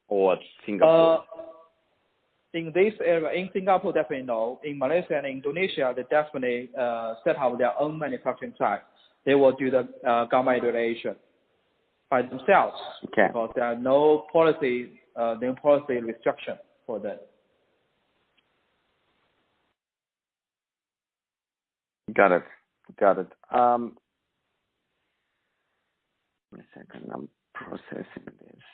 or Singapore? In this area, in Singapore, definitely no. In Malaysia and Indonesia, they definitely set up their own manufacturing site. They will do the gamma irradiation by themselves because there are no policy restriction for that. Got it. Wait a second, I'm processing this.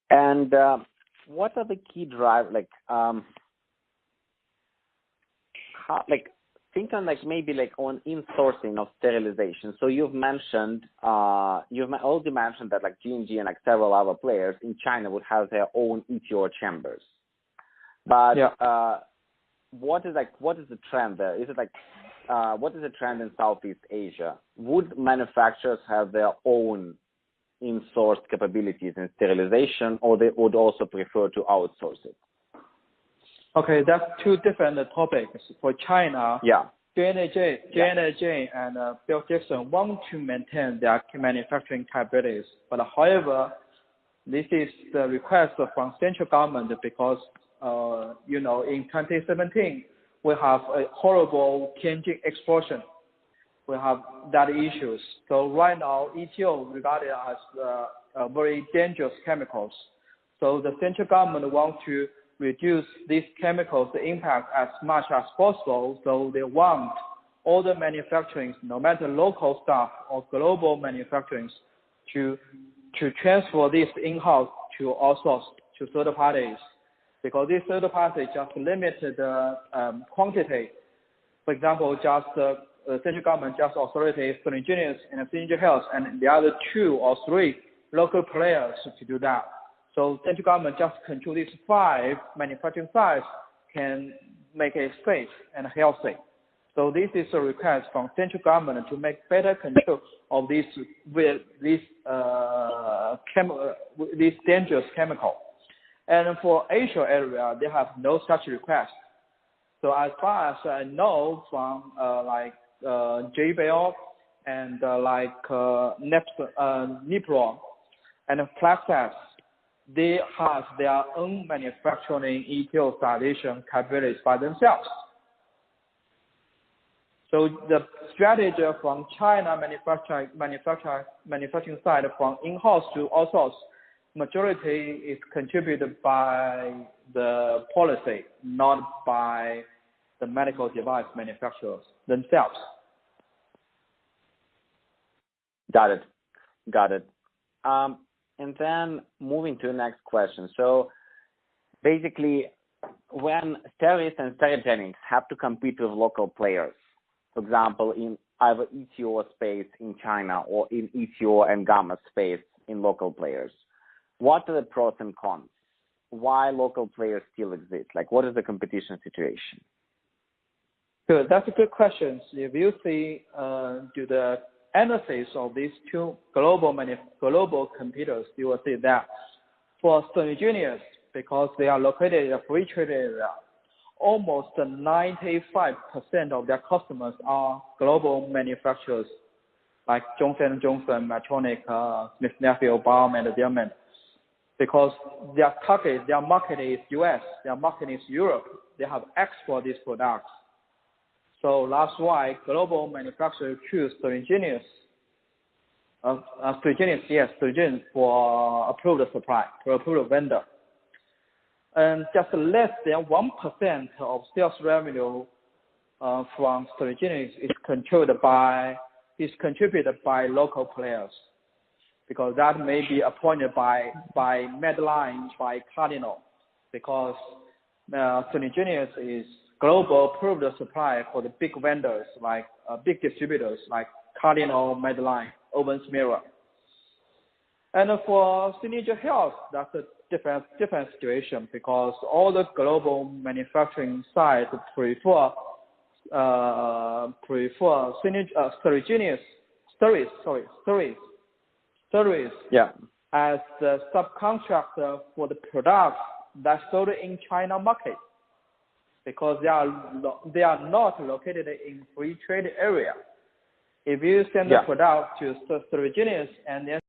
And what are the key drivers? Think on on insourcing of sterilization. So you've already mentioned that G&G and several other players in China would have their own ETO chambers. But what is the trend there? Is it what is the trend in Southeast Asia? Would manufacturers have their own in-sourced capabilities in sterilization, or they would also prefer to outsource it? Okay, that's two different topics. For China, J&J and Bill Jackson want to maintain their manufacturing capabilities. But however, this is the request from central government because, in 2017, we have a horrible Tianjin explosion. We have that issues. So right now, ETO regarded as very dangerous chemicals. So the central government wants to reduce these chemicals, the impact as much as possible. So they want all the manufacturing, no matter local staff or global manufacturing, to transfer this in-house to outsource to third parties, because these third parties just limited the quantity. For example, just the central government just authorities Syngenius and Syngenius Health and the other 2 or 3 local players to do that. So central government just control these 5 manufacturing sites can make it safe and healthy. So this is a request from central government to make better control of this dangerous chemical. And for Asia area, they have no such request. So as far as I know from JBL and Nipron and Plexus, they have their own manufacturing ETO sterilization capabilities by themselves. So the strategy from China manufacturing side from in-house to outsource, majority is contributed by the policy, not by the medical device manufacturers themselves. Got it. And then moving to the next question. So basically, when Steris and Sterigenics have to compete with local players, for example, in either ETO space in China or in ETO and gamma space in local players, what are the pros and cons? Why local players still exist? What is the competition situation? Good. That's a good question. If you see to the analysis of these 2 global competitors, you will see that for Syngenius, because they are located in a free trade area, almost 95% of their customers are global manufacturers like Johnson & Johnson, Medtronic, Smith Nephew, Baum, and Diamond. Because their market is US, their market is Europe. They have export these products. So that's why global manufacturers choose Syngenius. Syngenius for approved supply, for approved vendor. And just less than 1% of sales revenue from Syngenius is contributed by local players, because that may be appointed by Medline, by Cardinal, because Syngenius is global approved supply for the big vendors, like big distributors like Cardinal, Medline, Owens Mirror. And for Syngenius Health, that's a different situation, because all the global manufacturing sites prefer Syngenius, Steris as the subcontractor for the products that's sold in China market, because they are not located in free trade area. If you send the product to Syngenius and then